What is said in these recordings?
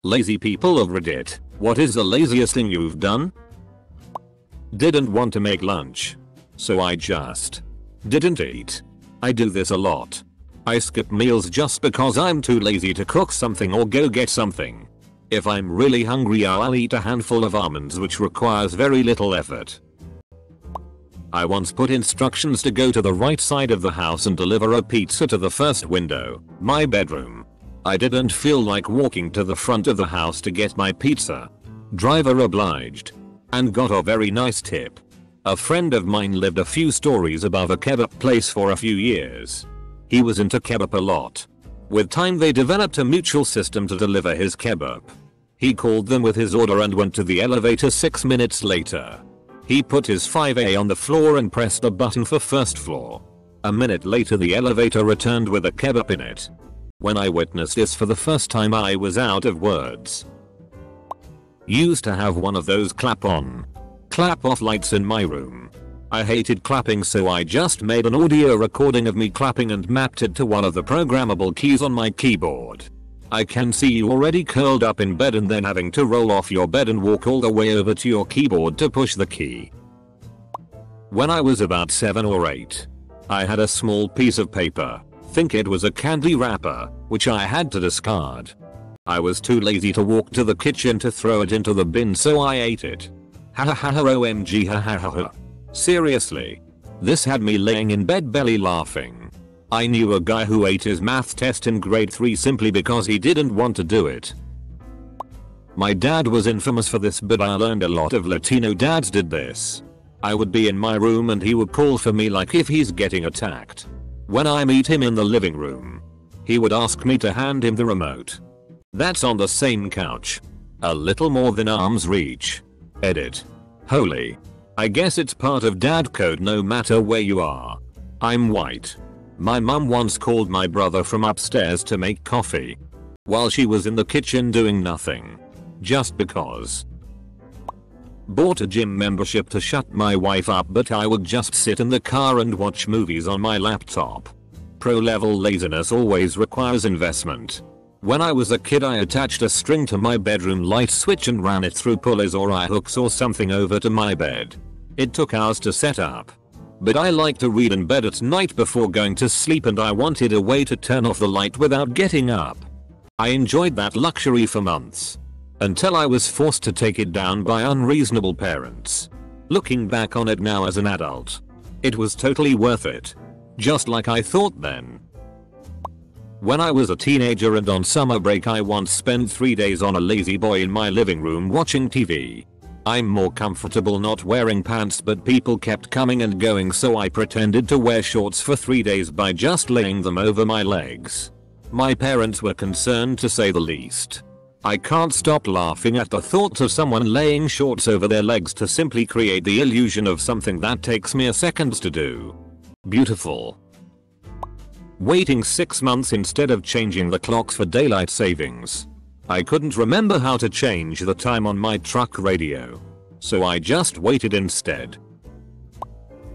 Lazy people of Reddit, what is the laziest thing you've done? Didn't want to make lunch, so I just didn't eat. I do this a lot. I skip meals just because I'm too lazy to cook something or go get something. If I'm really hungry, I'll eat a handful of almonds, which requires very little effort. I once put instructions to go to the right side of the house and deliver a pizza to the first window, my bedroom. I didn't feel like walking to the front of the house to get my pizza. Driver obliged. And got a very nice tip. A friend of mine lived a few stories above a kebab place for a few years. He was into kebab a lot. With time they developed a mutual system to deliver his kebab. He called them with his order and went to the elevator 6 minutes later. He put his 5A on the floor and pressed a button for first floor. A minute later the elevator returned with a kebab in it. When I witnessed this for the first time, I was out of words. Used to have one of those clap on, clap off lights in my room. I hated clapping, so I just made an audio recording of me clapping and mapped it to one of the programmable keys on my keyboard. I can see you already curled up in bed and then having to roll off your bed and walk all the way over to your keyboard to push the key. When I was about 7 or 8, I had a small piece of paper, think it was a candy wrapper, which I had to discard. I was too lazy to walk to the kitchen to throw it into the bin, so I ate it. Ha ha ha ha, OMG, ha ha ha ha. Seriously. This had me laying in bed belly laughing. I knew a guy who ate his math test in grade 3 simply because he didn't want to do it. My dad was infamous for this, but I learned a lot of Latino dads did this. I would be in my room and he would call for me like if he's getting attacked. When I meet him in the living room, he would ask me to hand him the remote. That's on the same couch. A little more than arm's reach. Edit. Holy. I guess it's part of dad code no matter where you are. I'm white. My mum once called my brother from upstairs to make coffee while she was in the kitchen doing nothing. Just because. Bought a gym membership to shut my wife up, but I would just sit in the car and watch movies on my laptop. Pro level laziness always requires investment. When I was a kid, I attached a string to my bedroom light switch and ran it through pulleys or eye hooks or something over to my bed. It took hours to set up. But I like to read in bed at night before going to sleep, and I wanted a way to turn off the light without getting up. I enjoyed that luxury for months. Until I was forced to take it down by unreasonable parents. Looking back on it now as an adult, it was totally worth it. Just like I thought then. When I was a teenager and on summer break, I once spent 3 days on a lazy boy in my living room watching TV. I'm more comfortable not wearing pants, but people kept coming and going, so I pretended to wear shorts for 3 days by just laying them over my legs. My parents were concerned, to say the least. I can't stop laughing at the thought of someone laying shorts over their legs to simply create the illusion of something that takes mere seconds to do. Beautiful. Waiting 6 months instead of changing the clocks for daylight savings. I couldn't remember how to change the time on my truck radio, so I just waited instead.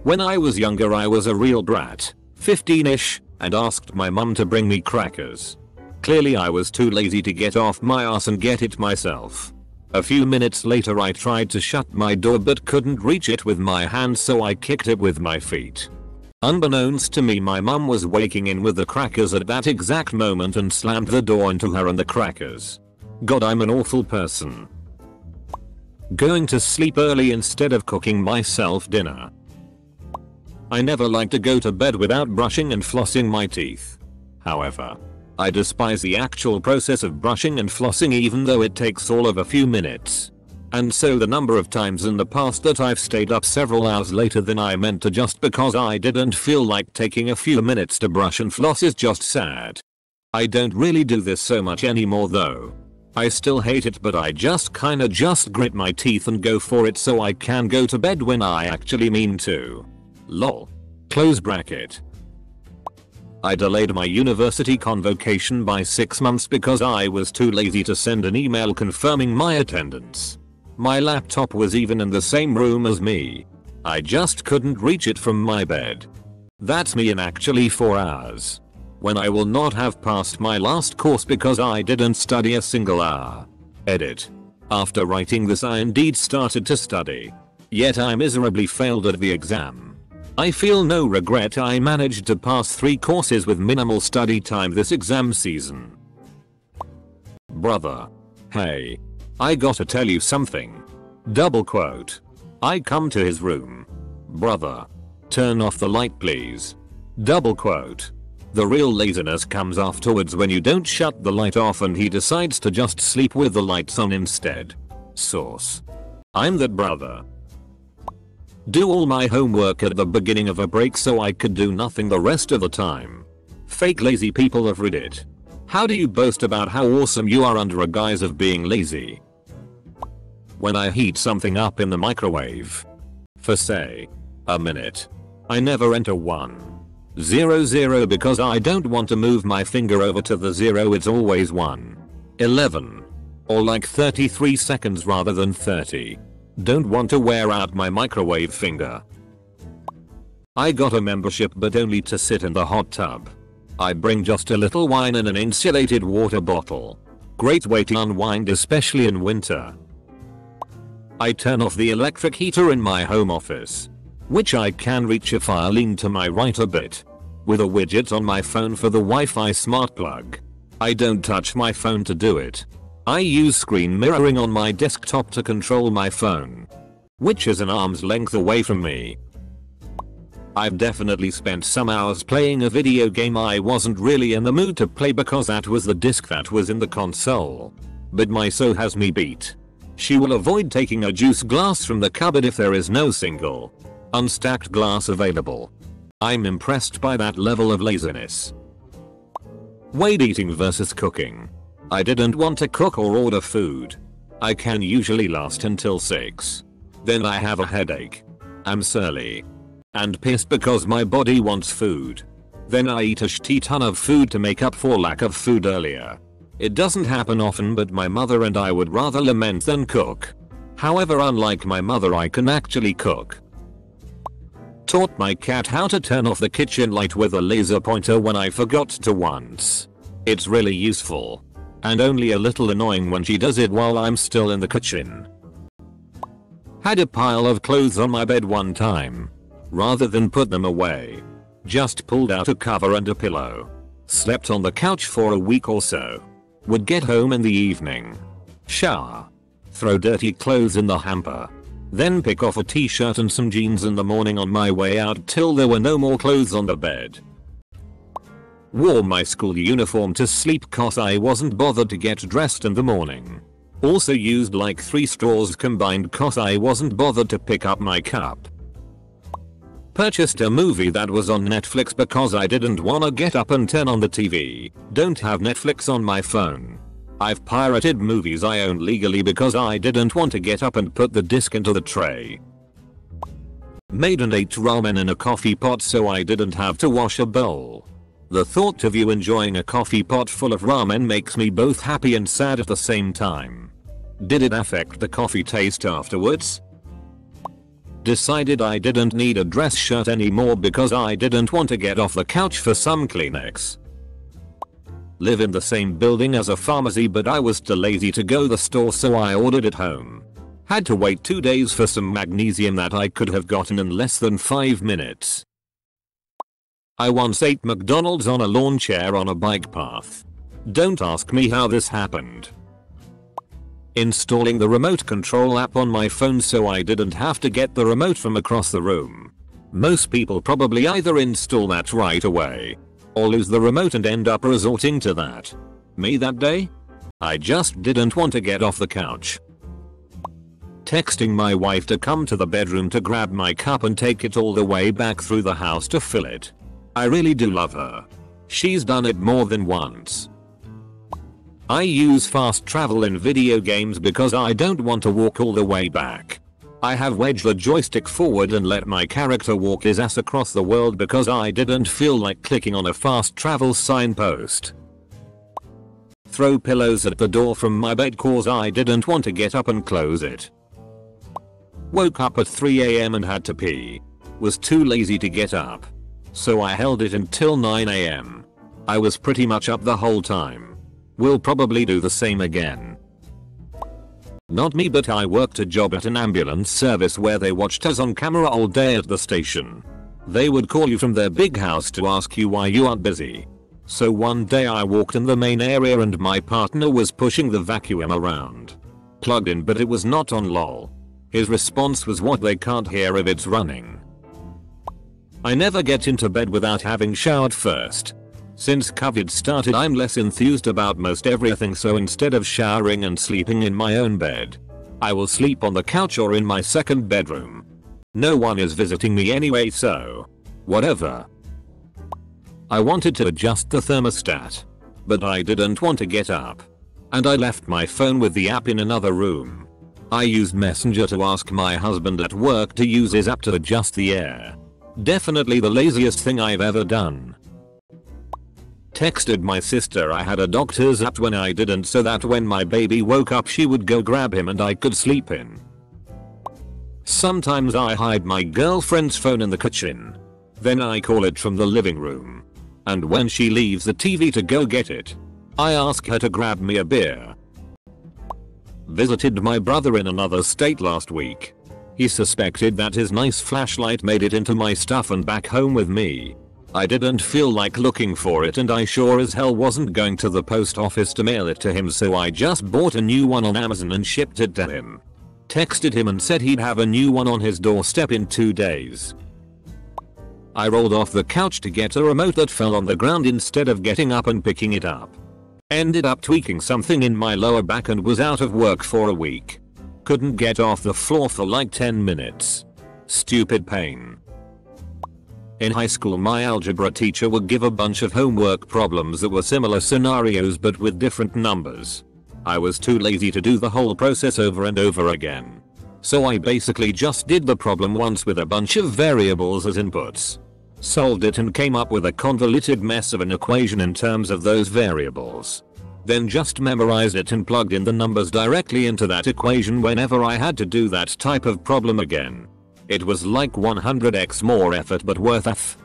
When I was younger, I was a real brat, 15ish, and asked my mum to bring me crackers. Clearly I was too lazy to get off my ass and get it myself. A few minutes later I tried to shut my door but couldn't reach it with my hands, so I kicked it with my feet. Unbeknownst to me, my mum was waking in with the crackers at that exact moment and slammed the door into her and the crackers. God, I'm an awful person. Going to sleep early instead of cooking myself dinner. I never like to go to bed without brushing and flossing my teeth. However, I despise the actual process of brushing and flossing, even though it takes all of a few minutes. And so the number of times in the past that I've stayed up several hours later than I meant to just because I didn't feel like taking a few minutes to brush and floss is just sad. I don't really do this so much anymore though. I still hate it, but I just kinda grit my teeth and go for it so I can go to bed when I actually mean to. Lol. Close bracket. I delayed my university convocation by 6 months because I was too lazy to send an email confirming my attendance. My laptop was even in the same room as me. I just couldn't reach it from my bed. That's me in actually 4 hours. When I will not have passed my last course because I didn't study a single hour. Edit. After writing this I indeed started to study. Yet I miserably failed at the exam. I feel no regret. I managed to pass 3 courses with minimal study time this exam season. Brother. Hey. I gotta tell you something. Double quote. I come to his room. Brother. Turn off the light please. Double quote. The real laziness comes afterwards when you don't shut the light off and he decides to just sleep with the lights on instead. Source. I'm that brother. Do all my homework at the beginning of a break so I could do nothing the rest of the time. Fake lazy people of Reddit. How do you boast about how awesome you are under a guise of being lazy? When I heat something up in the microwave. For say, a minute. I never enter 100 because I don't want to move my finger over to the 0, it's always 111. Or like 33 seconds rather than 30. Don't want to wear out my microwave finger. I got a membership but only to sit in the hot tub. I bring just a little wine in an insulated water bottle. Great way to unwind especially in winter. I turn off the electric heater in my home office. Which I can reach if I lean to my right a bit. With a widget on my phone for the Wi-Fi smart plug. I don't touch my phone to do it. I use screen mirroring on my desktop to control my phone. Which is an arm's length away from me. I've definitely spent some hours playing a video game I wasn't really in the mood to play because that was the disc that was in the console. But my so has me beat. She will avoid taking a juice glass from the cupboard if there is no single unstacked glass available. I'm impressed by that level of laziness. Wade eating versus cooking. I didn't want to cook or order food. I can usually last until 6. Then I have a headache. I'm surly. And pissed because my body wants food. Then I eat a shitty ton of food to make up for lack of food earlier. It doesn't happen often but my mother and I would rather lament than cook. However, unlike my mother, I can actually cook. Taught my cat how to turn off the kitchen light with a laser pointer when I forgot to once. It's really useful. And only a little annoying when she does it while I'm still in the kitchen. Had a pile of clothes on my bed one time. Rather than put them away. Just pulled out a cover and a pillow. Slept on the couch for a week or so. Would get home in the evening. Shower. Throw dirty clothes in the hamper. Then pick off a t-shirt and some jeans in the morning on my way out till there were no more clothes on the bed. Wore my school uniform to sleep cause I wasn't bothered to get dressed in the morning. Also used like 3 straws combined cause I wasn't bothered to pick up my cup. Purchased a movie that was on Netflix because I didn't wanna get up and turn on the TV. Don't have Netflix on my phone. I've pirated movies I own legally because I didn't want to get up and put the disc into the tray. Made and ate ramen in a coffee pot so I didn't have to wash a bowl. The thought of you enjoying a coffee pot full of ramen makes me both happy and sad at the same time. Did it affect the coffee taste afterwards? Decided I didn't need a dress shirt anymore because I didn't want to get off the couch for some Kleenex. Live in the same building as a pharmacy but I was too lazy to go to the store so I ordered it home. Had to wait 2 days for some magnesium that I could have gotten in less than 5 minutes. I once ate McDonald's on a lawn chair on a bike path. Don't ask me how this happened. Installing the remote control app on my phone so I didn't have to get the remote from across the room. Most people probably either install that right away or lose the remote and end up resorting to that. Me that day? I just didn't want to get off the couch. Texting my wife to come to the bedroom to grab my cup and take it all the way back through the house to fill it. I really do love her. She's done it more than once. I use fast travel in video games because I don't want to walk all the way back. I have wedged the joystick forward and let my character walk his ass across the world because I didn't feel like clicking on a fast travel signpost. Throw pillows at the door from my bed cause I didn't want to get up and close it. Woke up at 3 AM and had to pee. Was too lazy to get up. So I held it until 9 AM. I was pretty much up the whole time. Will probably do the same again. Not me, but I worked a job at an ambulance service where they watched us on camera all day at the station. They would call you from their big house to ask you why you aren't busy. So one day I walked in the main area and my partner was pushing the vacuum around. Plugged in, but it was not on, lol. His response was, what, they can't hear if it's running. I never get into bed without having showered first. Since COVID started, I'm less enthused about most everything, so instead of showering and sleeping in my own bed, I will sleep on the couch or in my second bedroom. No one is visiting me anyway, so whatever. I wanted to adjust the thermostat, but I didn't want to get up. And I left my phone with the app in another room. I used Messenger to ask my husband at work to use his app to adjust the air. Definitely the laziest thing I've ever done. Texted my sister I had a doctor's app when I didn't, so that when my baby woke up she would go grab him and I could sleep in. Sometimes I hide my girlfriend's phone in the kitchen. Then I call it from the living room. And when she leaves the TV to go get it, I ask her to grab me a beer. Visited my brother in another state last week. He suspected that his nice flashlight made it into my stuff and back home with me. I didn't feel like looking for it, and I sure as hell wasn't going to the post office to mail it to him, so I just bought a new one on Amazon and shipped it to him. Texted him and said he'd have a new one on his doorstep in 2 days. I rolled off the couch to get a remote that fell on the ground instead of getting up and picking it up. Ended up tweaking something in my lower back and was out of work for a week. Couldn't get off the floor for like 10 minutes. Stupid pain. In high school, my algebra teacher would give a bunch of homework problems that were similar scenarios but with different numbers. I was too lazy to do the whole process over and over again. So I basically just did the problem once with a bunch of variables as inputs. Solved it and came up with a convoluted mess of an equation in terms of those variables. Then just memorized it and plugged in the numbers directly into that equation whenever I had to do that type of problem again. It was like 100x more effort, but worth it.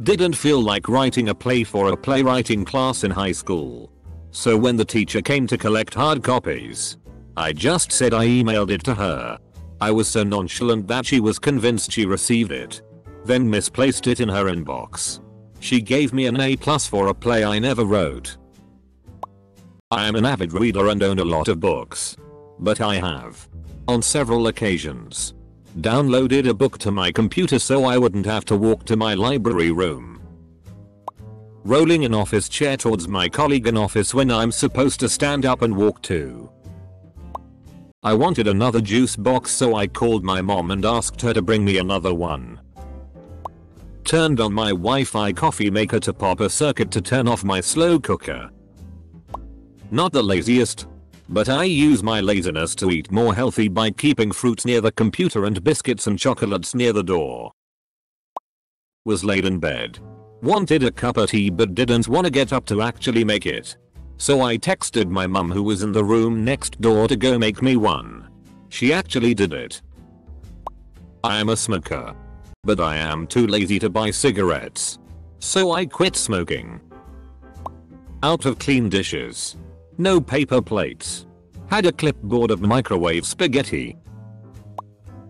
Didn't feel like writing a play for a playwriting class in high school. So when the teacher came to collect hard copies, I just said I emailed it to her. I was so nonchalant that she was convinced she received it, then misplaced it in her inbox. She gave me an A+ for a play I never wrote. I am an avid reader and own a lot of books. But I have, on several occasions, downloaded a book to my computer so I wouldn't have to walk to my library room. Rolling an office chair towards my colleague in office when I'm supposed to stand up and walk too. I wanted another juice box, so I called my mom and asked her to bring me another one. Turned on my Wi-Fi coffee maker to pop a circuit to turn off my slow cooker. Not the laziest, but I use my laziness to eat more healthy by keeping fruits near the computer and biscuits and chocolates near the door. Was laid in bed. Wanted a cup of tea but didn't want to get up to actually make it. So I texted my mum, who was in the room next door, to go make me one. She actually did it. I am a smoker, but I am too lazy to buy cigarettes. So I quit smoking. Out of clean dishes. No paper plates. Had a clipboard of microwave spaghetti.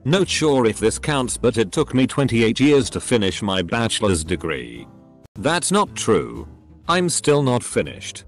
Not sure if this counts, but it took me 28 years to finish my bachelor's degree. That's not true. I'm still not finished.